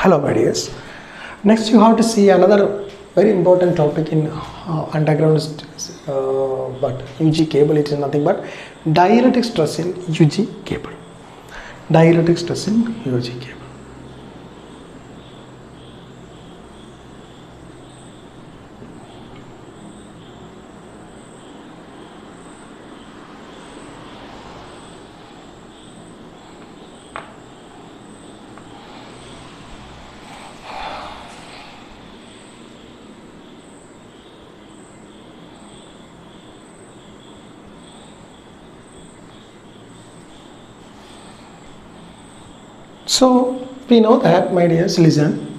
Hello my dears. Next you have to see another very important topic in underground but UG cable. It is nothing but dielectric stress in UG cable. Dielectric stress in UG cable. So we know that, my dears, listen,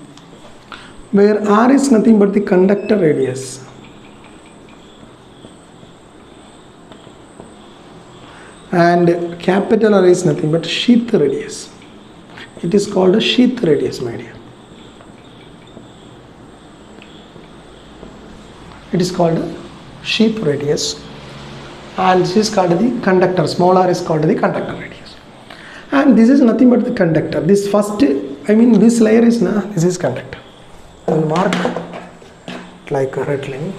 where R is nothing but the conductor radius, and capital R is nothing but sheath radius. It is called a sheath radius, my dear. It is called a sheath radius, and this is called the conductor. Small r is called the conductor radius. And this is nothing but the conductor. This first, this layer is this is conductor. I will mark like a red line.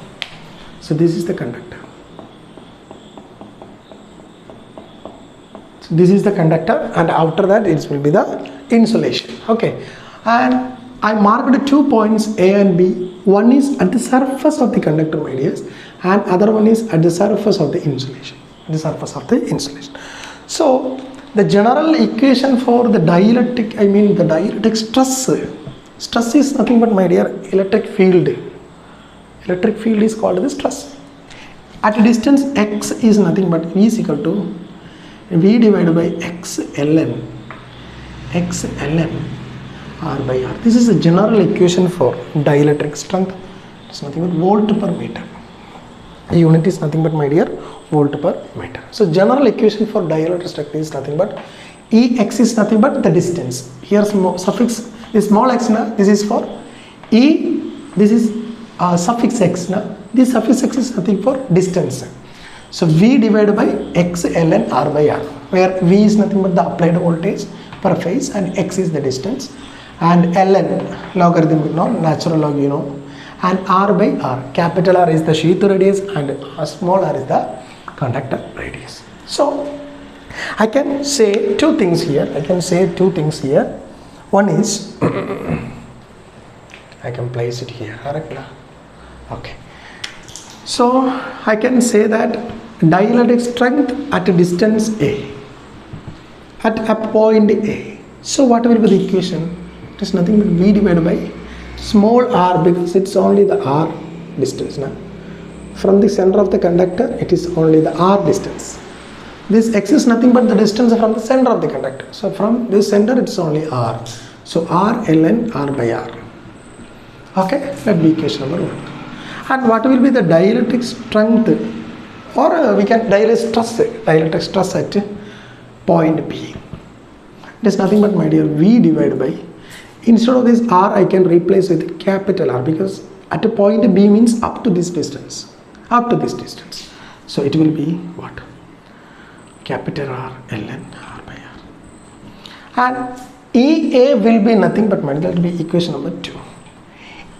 So this is the conductor. So this is the conductor, and after that it will be the insulation. Okay, and I marked 2 points A and B. One is at the surface of the conductor, my dears, and other one is at the surface of the insulation. The surface of the insulation. So the general equation for the dielectric, the dielectric stress is nothing but, my dear, electric field. Electric field is called the stress. At a distance x is nothing but V is equal to V divided by x ln R by R. This is the general equation for dielectric strength. It's nothing but volt per meter. The unit is nothing but, my dear, volt per meter. So general equation for dielectric strength is nothing but Ex is nothing but the distance. Here suffix is small x na. This is for E. This is suffix x na. This suffix x is nothing for distance. So V divided by x ln R by R, where V is nothing but the applied voltage per phase and x is the distance, and ln logarithm, natural log, and R by R. Capital R is the sheath radius and small r is the conductor radius. So I can say two things here. One is I can place it here, correct? Okay. So I can say that dielectric strength at a distance A, at a point A. So what will be the equation? It is nothing but V divided by small r, because it's only the r distance now. From the center of the conductor, it is only the r distance. This x is nothing but the distance from the center of the conductor. So from this center, it's only r. So r ln R by R. Okay, that be equation number 1. And what will be the dielectric strength, or we can dielectric stress at point B? It is nothing but, my dear, V divided by, instead of this r, I can replace with capital R, because at a point B means up to this distance. So it will be what? Capital R ln R by R. And EA will be nothing but, my dear, that will be equation number 2.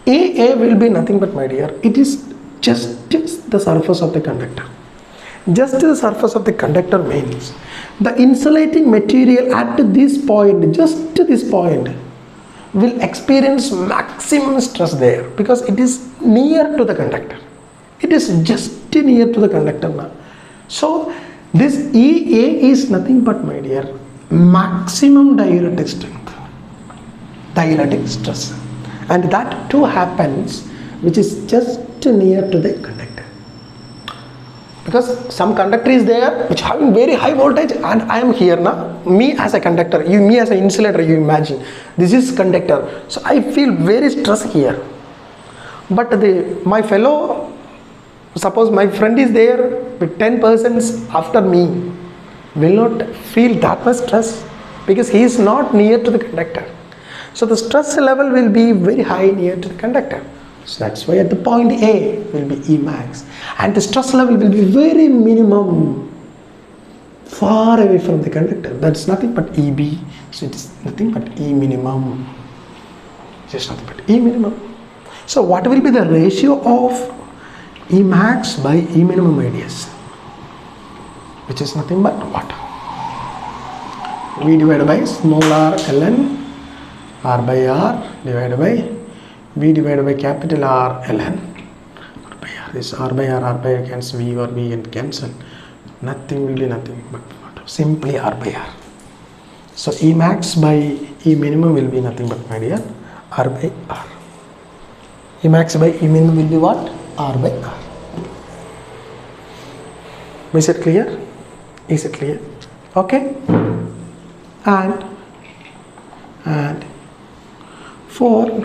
EA will be nothing but, my dear, it is just the surface of the conductor. Just the surface of the conductor means the insulating material at this point, just this point, will experience maximum stress there, because it is near to the conductor. It is just near to the conductor now. So this EA is nothing but, my dear, maximum dielectric strength, dielectric stress, and that too happens which is just near to the conductor, because some conductor is there which having very high voltage, and I am here now, me as a conductor, me as an insulator, you imagine this is conductor, so I feel very stress here. But my fellow, suppose my friend is there with 10 persons after me, will not feel that much stress, because he is not near to the conductor. So the stress level will be very high near to the conductor. So that's why at the point A will be E max, and the stress level will be very minimum, far away from the conductor. That's nothing but EB. So it is nothing but E minimum. which is nothing but E minimum. So what will be the ratio of E max by E minimum radius, which is nothing but what? V divided by small r ln r by r divided by V divided by capital R ln r by r. This r by r cancel, V or V and cancel. Nothing will be nothing but what? Simply r by r. So E max by E minimum will be nothing but, my dear, r by r. E max by E minimum will be what? R by r. Is it clear? Is it clear? Okay. And for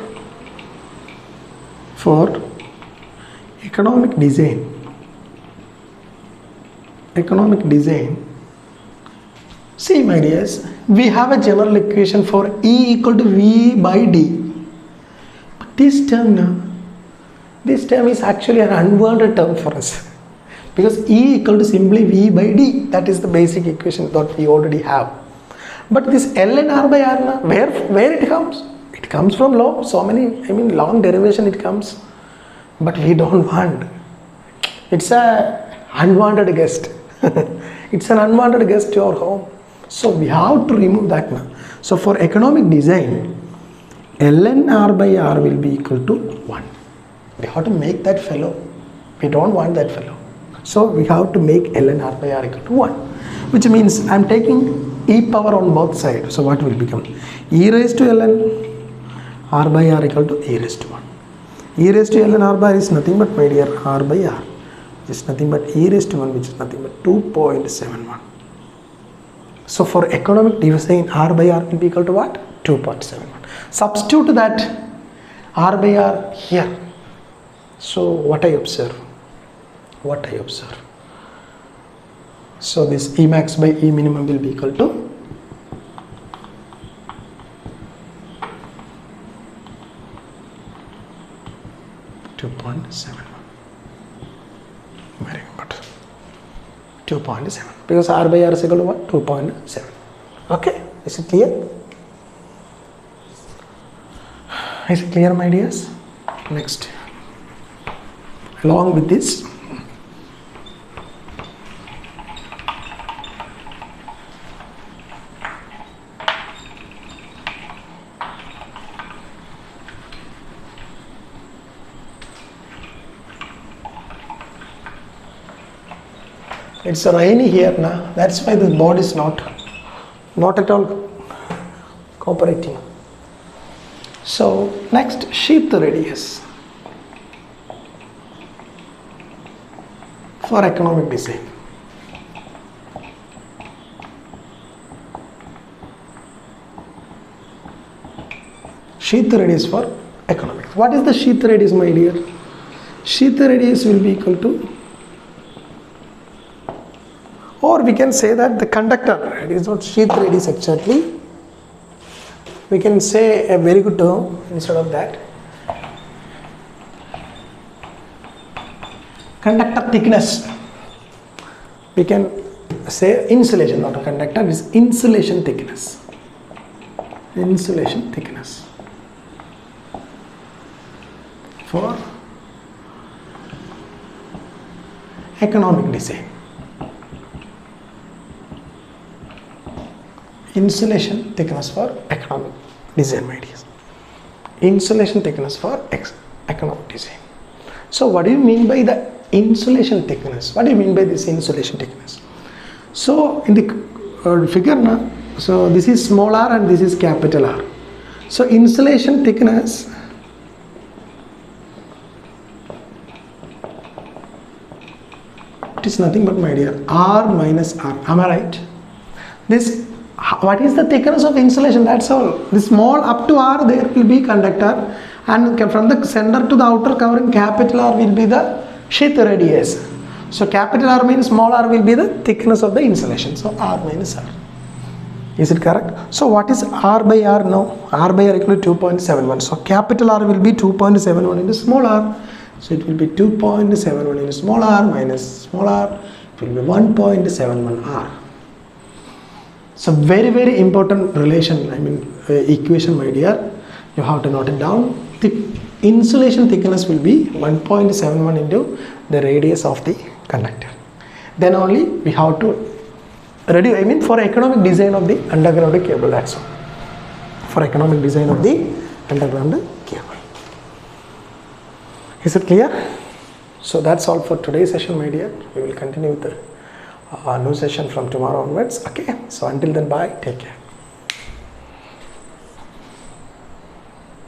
economic design, see my dears, we have a general equation for E equal to V by D. But this term is actually an unwanted term for us, because E equal to simply V by D. That is the basic equation that we already have. But this ln r by r, where it comes? It comes from long derivation it comes. But we don't want. It's a unwanted guest. It's an unwanted guest to our home. So we have to remove that now. So for economic design, ln r by r will be equal to 1. We have to make that fellow. We don't want that fellow. So we have to make ln r by r equal to 1. Which means I am taking e power on both sides. So what will become? E raised to ln r by r equal to e raised to 1. E raised to ln r by r is nothing but, my dear, r by r. Which is nothing but e raised to 1, which is nothing but 2.71. So for economic design, r by r will be equal to what? 2.71. Substitute that r by r here. So what I observe? So this E max by E minimum will be equal to 2.71. Very good. 2.7, because r by r is equal to what? 2.7. Okay, is it clear? Is it clear, my dears? Next, along with this, it's rainy here now. That's why the board is not at all cooperating. So next, sheath radius for economic design. Sheath radius for economics. What is the sheath radius, my dear? Sheath radius will be equal to, or we can say that the conductor, it is not sheath radius exactly. We can say a very good term instead of that. Conductor thickness. We can say insulation, not a conductor, it is insulation thickness. Insulation thickness for economic design. Insulation thickness for economic design, my dears. Insulation thickness for economic design. So what do you mean by the insulation thickness? What do you mean by this insulation thickness? So in the figure now, so this is small r and this is capital R. So insulation thickness it is nothing but, my dear, r minus r. Am I right? This, what is the thickness of insulation? That's all. The small up to r there will be conductor, and from the center to the outer covering capital R will be the sheath radius. So capital R means small r will be the thickness of the insulation. So r minus r. Is it correct? So what is r by r now? R by r equal to 2.71. So capital R will be 2.71 into small r. So it will be 2.71 into small r minus small r. It will be 1.71 r. So very important relation, equation, my dear. You have to note it down. The insulation thickness will be 1.71 into the radius of the conductor. Then only we have to for economic design of the underground cable, that's all. For economic design of the underground cable. Is it clear? So that's all for today's session, my dear. We will continue with the new session from tomorrow onwards. Okay, so until then, bye, take care.